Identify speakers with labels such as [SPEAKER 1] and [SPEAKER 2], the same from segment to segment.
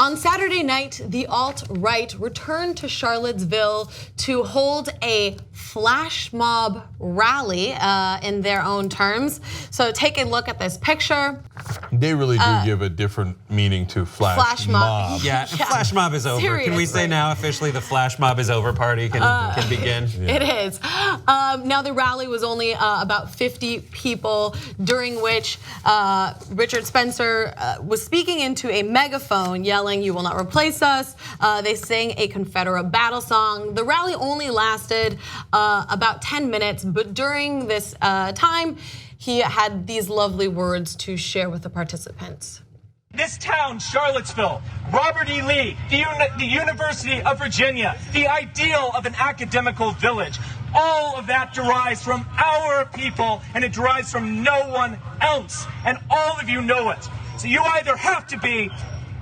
[SPEAKER 1] On Saturday night, the alt-right returned to Charlottesville to hold a flash mob rally in their own terms. So take a look at this picture.
[SPEAKER 2] They really do give a different meaning to flash mob.
[SPEAKER 3] Yeah, flash mob is over.
[SPEAKER 1] Seriously.
[SPEAKER 3] Can we say now officially the flash mob is over party can begin?
[SPEAKER 1] Yeah. It is. Now the rally was only about 50 people, during which Richard Spencer was speaking into a megaphone, yelling, "You will not replace us." They sang a Confederate battle song. The rally only lasted about 10 minutes, but during this time, he had these lovely words to share with the participants.
[SPEAKER 4] This town, Charlottesville, Robert E. Lee, the University of Virginia, the ideal of an academical village, all of that derives from our people, and it derives from no one else. And all of you know it. So you either have to be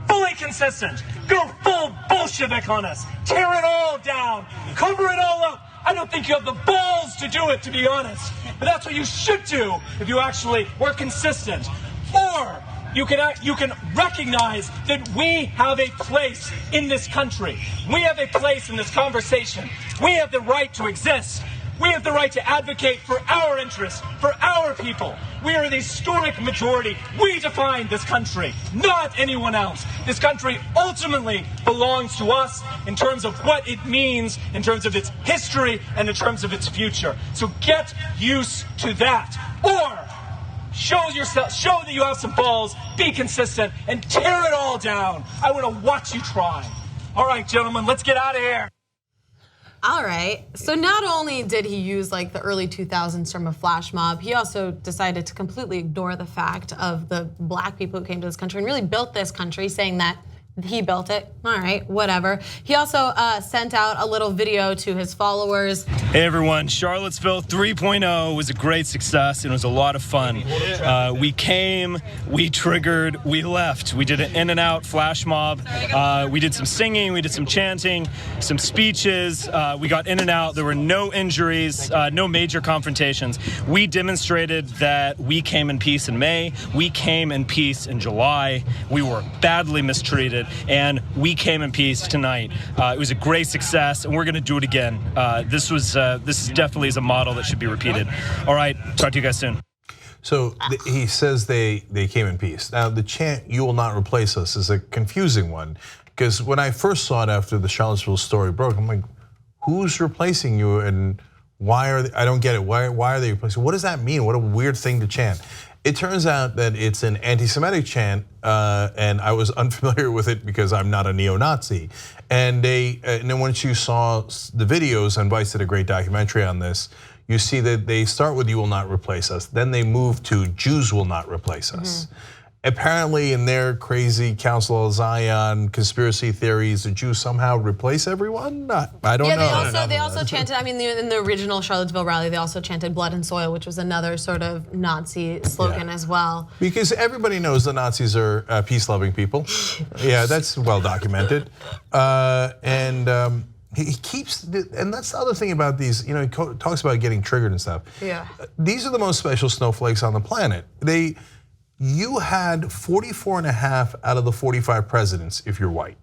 [SPEAKER 4] fully consistent, go full Bolshevik on us, tear it all down, cover it all up. I don't think you have the balls to do it, to be honest. But that's what you should do if you actually were consistent. Or you can recognize that we have a place in this country. We have a place in this conversation. We have the right to exist. We have the right to advocate for our interests, for our people. We are the historic majority. We define this country, not anyone else. This country ultimately belongs to us in terms of what it means, in terms of its history, and in terms of its future. So get used to that. Or show that you have some balls, be consistent, and tear it all down. I want to watch you try. All right, gentlemen, let's get out of here.
[SPEAKER 1] All right, so not only did he use like the early 2000s term of flash mob, he also decided to completely ignore the fact of the black people who came to this country and really built this country, saying that he built it. All right, whatever. He also sent out a little video to his followers.
[SPEAKER 5] Hey everyone, Charlottesville 3.0 was a great success and it was a lot of fun. We came, we triggered, we left. We did an in and out flash mob. We did some singing, we did some chanting, some speeches. We got in and out. There were no injuries, no major confrontations. We demonstrated that we came in peace in May. We came in peace in July. We were badly mistreated, and we came in peace tonight. It was a great success, and we're going to do it again. This definitely is a model that should be repeated. All right, talk to you guys soon.
[SPEAKER 2] So he says they came in peace. Now the chant "You will not replace us" is a confusing one, because when I first saw it after the Charlottesville story broke, I'm like, who's replacing you and why are they? I don't get it. Why are they replacing? What does that mean? What a weird thing to chant. It turns out that it's an anti-Semitic chant, and I was unfamiliar with it because I'm not a neo-Nazi. And then once you saw the videos, and Vice did a great documentary on this, you see that they start with "You will not replace us," then they move to "Jews will not replace us." Apparently, in their crazy Council of Zion conspiracy theories, the Jews somehow replace everyone? I don't know.
[SPEAKER 1] Yeah, they also chanted, I mean, in the original Charlottesville rally, they also chanted "Blood and Soil," which was another sort of Nazi slogan as well.
[SPEAKER 2] Because everybody knows the Nazis are peace-loving people. Yeah, that's well documented. He keeps, and that's the other thing about these, he talks about getting triggered and stuff.
[SPEAKER 1] Yeah.
[SPEAKER 2] These are the most special snowflakes on the planet. You had 44.5 out of the 45 presidents if you're white,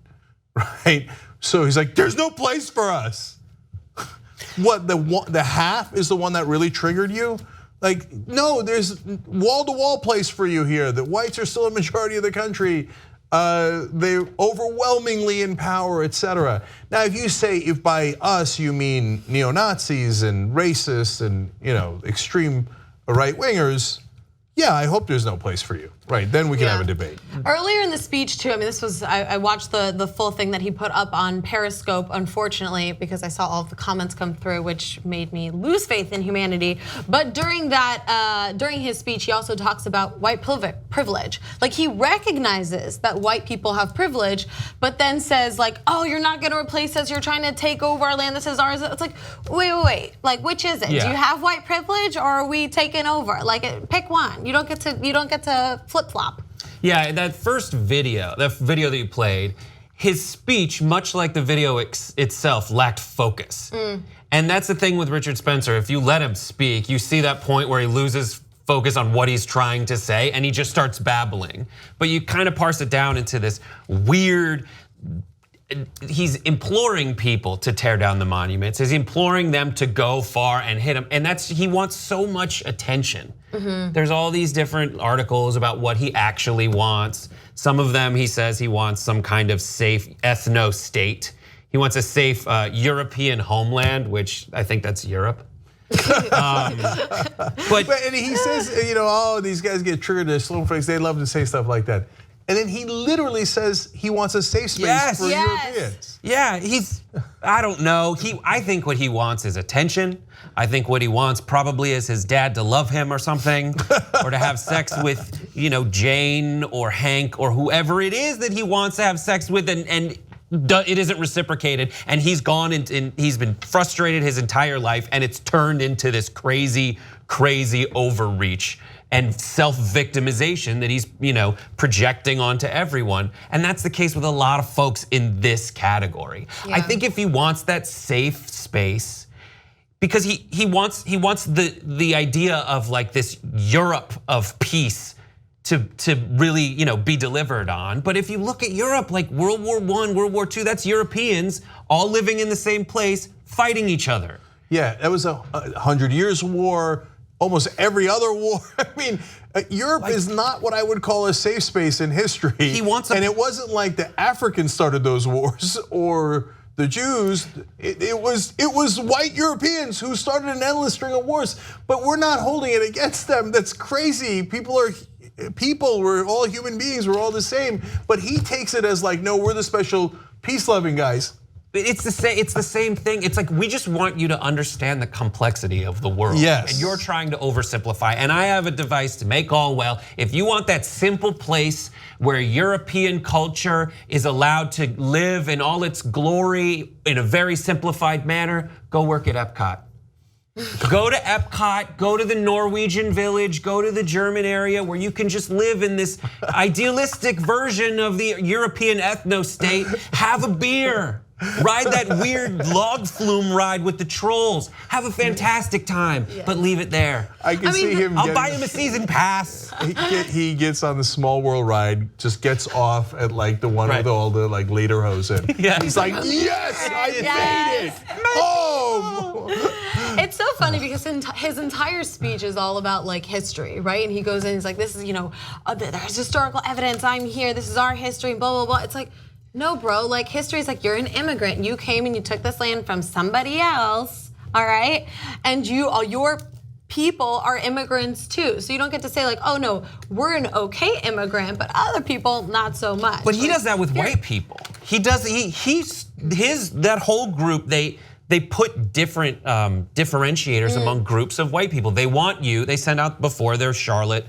[SPEAKER 2] right? So he's like, there's no place for us. What, the half is the one that really triggered you? Like, no, there's wall-to-wall place for you here. The whites are still a majority of the country. They're overwhelmingly in power, etc. Now, if by us you mean neo-Nazis and racists and extreme right-wingers, yeah, I hope there's no place for you. Right, then we can have a debate.
[SPEAKER 1] Earlier in the speech too, I mean, this was, I watched the full thing that he put up on Periscope, unfortunately, because I saw all of the comments come through, which made me lose faith in humanity. But during his speech, he also talks about white privilege. Like, he recognizes that white people have privilege, but then says like, oh, you're not gonna replace us, you're trying to take over our land, this is ours. It's like, wait, like, which is it? Do you have white privilege or are we taking over? Like, pick one. You don't get to flip-flop.
[SPEAKER 3] Yeah, that first video, that you played, his speech, much like the video itself, lacked focus. And that's the thing with Richard Spencer. If you let him speak, you see that point where he loses focus on what he's trying to say, and he just starts babbling. But you kind of parse it down into this weird, he's imploring people to tear down the monuments. He's imploring them to go far and hit him. And he wants so much attention. There's all these different articles about what he actually wants. Some of them, he says he wants some kind of safe ethno-state. He wants a safe European homeland, which I think that's Europe.
[SPEAKER 2] And he says, oh, these guys get triggered, they're slow face, they love to say stuff like that. And then he literally says he wants a safe space for Europeans.
[SPEAKER 3] Yeah, I don't know. I think what he wants is attention. I think what he wants probably is his dad to love him or something, or to have sex with, Jane or Hank or whoever it is that he wants to have sex with, and it isn't reciprocated, and he's gone and he's been frustrated his entire life, and it's turned into this crazy, crazy overreach and self-victimization that he's projecting onto everyone. And that's the case with a lot of folks in this category. I think if he wants that safe space, because he wants the idea of like this Europe of peace to really be delivered on. But if you look at Europe, like World War I, World War II, that's Europeans all living in the same place, fighting each other.
[SPEAKER 2] Yeah, that was 100 Years' War. Almost every other war. I mean, Europe is not what I would call a safe space in history. And it wasn't like the Africans started those wars or the Jews. It was white Europeans who started an endless string of wars. But we're not holding it against them. That's crazy. We're all human beings. We're all the same. But he takes it as like, no, we're the special peace-loving guys.
[SPEAKER 3] It's the same thing. It's like we just want you to understand the complexity of the world.
[SPEAKER 2] Yes.
[SPEAKER 3] And you're trying to oversimplify. And I have a device to make all well. If you want that simple place where European culture is allowed to live in all its glory in a very simplified manner, go work at Epcot. Go to Epcot, go to the Norwegian village, go to the German area where you can just live in this idealistic version of the European ethno-state, have a beer. Ride that weird log flume ride with the trolls. Have a fantastic time, but leave it there.
[SPEAKER 2] I can see him.
[SPEAKER 3] I'll buy him a season pass.
[SPEAKER 2] He gets on the Small World ride, just gets off at like the one with all the like lederhosen. He's like, yes, I made it. Home.
[SPEAKER 1] It's so funny because his entire speech is all about like history, right? And he goes in, he's like, this is, there's historical evidence, I'm here, this is our history, blah, blah, blah. It's like, no, bro, like history is like you're an immigrant. You came and you took this land from somebody else, all right? And your people are immigrants too. So you don't get to say like, oh no, we're an okay immigrant, but other people not so much.
[SPEAKER 3] But he does that with white people. He does, that whole group, they put different differentiators among groups of white people. They want you, they send out before their Charlottesville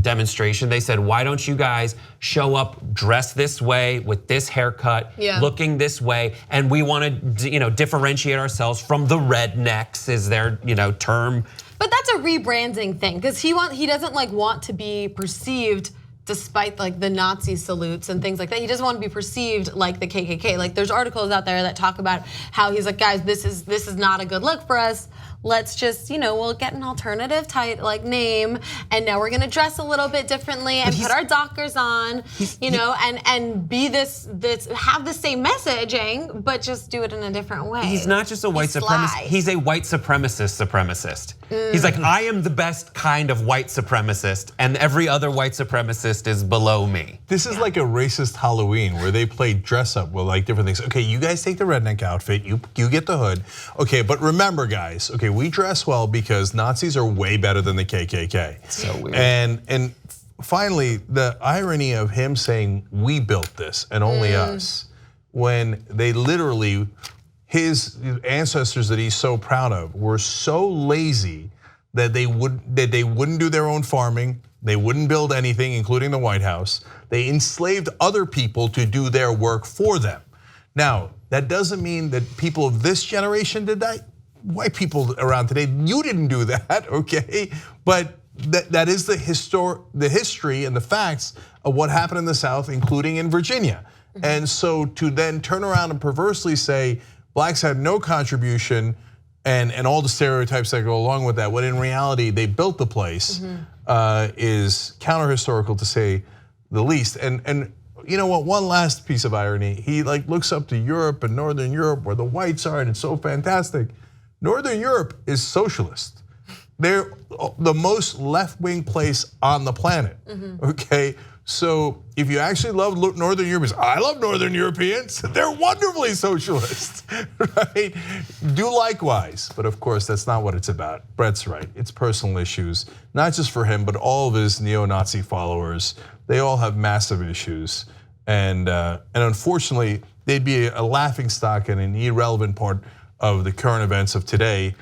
[SPEAKER 3] demonstration, they said, why don't you guys show up dressed this way with this haircut, looking this way, and we want to differentiate ourselves from the rednecks is their term.
[SPEAKER 1] But that's a rebranding thing because he doesn't like want to be perceived despite like the Nazi salutes and things like that. He doesn't want to be perceived like the KKK. Like there's articles out there that talk about how he's like, guys, this is not a good look for us. Let's just, we'll get an alternative like name, and now we're gonna dress a little bit differently and put our Dockers on, and be this have the same messaging, but just do it in a different way.
[SPEAKER 3] He's not just a white supremacist. He's a white supremacist. He's like, I am the best kind of white supremacist, and every other white supremacist is below me.
[SPEAKER 2] This is like a racist Halloween where they play dress up with like different things. Okay, you guys take the redneck outfit, you get the hood. Okay, but remember guys, okay, we dress well because Nazis are way better than the KKK.
[SPEAKER 3] It's so weird.
[SPEAKER 2] And finally, the irony of him saying we built this and only us, when they literally, his ancestors that he's so proud of were so lazy that they wouldn't do their own farming, they wouldn't build anything, including the White House. They enslaved other people to do their work for them. Now, that doesn't mean that people of this generation did that. White people around today, you didn't do that, okay? But that is the history and the facts of what happened in the South, including in Virginia. And so to then turn around and perversely say blacks had no contribution and all the stereotypes that go along with that. When in reality, they built the place is counter-historical to say the least. And you know what? One last piece of irony. He like looks up to Europe and Northern Europe where the whites are, and it's so fantastic. Northern Europe is socialist. They're the most left-wing place on the planet. Okay. So if you actually love Northern Europeans, I love Northern Europeans. They're wonderfully socialist, right? Do likewise. But of course, that's not what it's about. Brett's right. It's personal issues, not just for him, but all of his neo-Nazi followers. They all have massive issues. And unfortunately, they'd be a laughingstock and an irrelevant part of the current events of today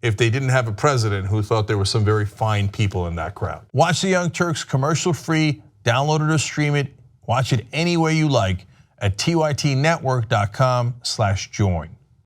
[SPEAKER 2] if they didn't have a president who thought there were some very fine people in that crowd. Watch the Young Turks commercial-free. Download it or stream it. Watch it any way you like at tytnetwork.com/join.